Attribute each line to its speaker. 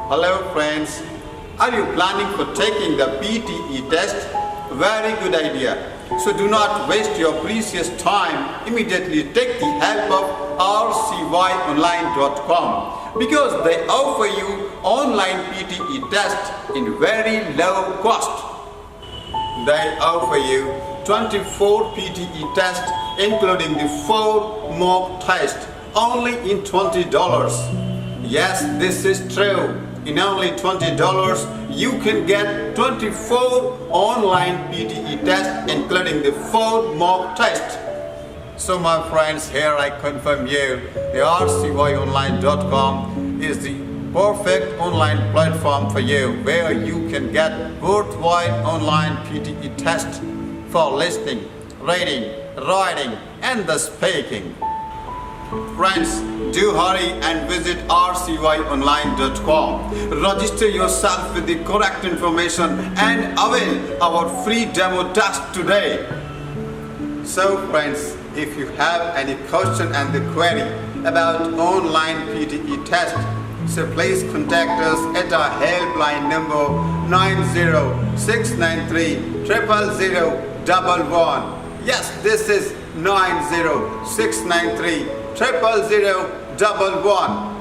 Speaker 1: Hello friends, are you planning for taking the PTE test? Very good idea. So do not waste your precious time. Immediately take the help of rcyonline.com because they offer you online PTE test in very low cost. They offer you 24 PTE tests including the 4 mock tests only in $20. Yes, this is true. In only $20, you can get 24 online PTE tests including the 4 mock tests. So my friends, here I confirm you, the rcyonline.com is the perfect online platform for you where you can get worthwhile online PTE tests for listening, reading, writing and the speaking. Friends, do hurry and visit rcyonline.com. Register yourself with the correct information and avail our free demo test today. So friends, if you have any question and the query about online PTE test, so please contact us at our helpline number 906930011. Yes, this is 906930011.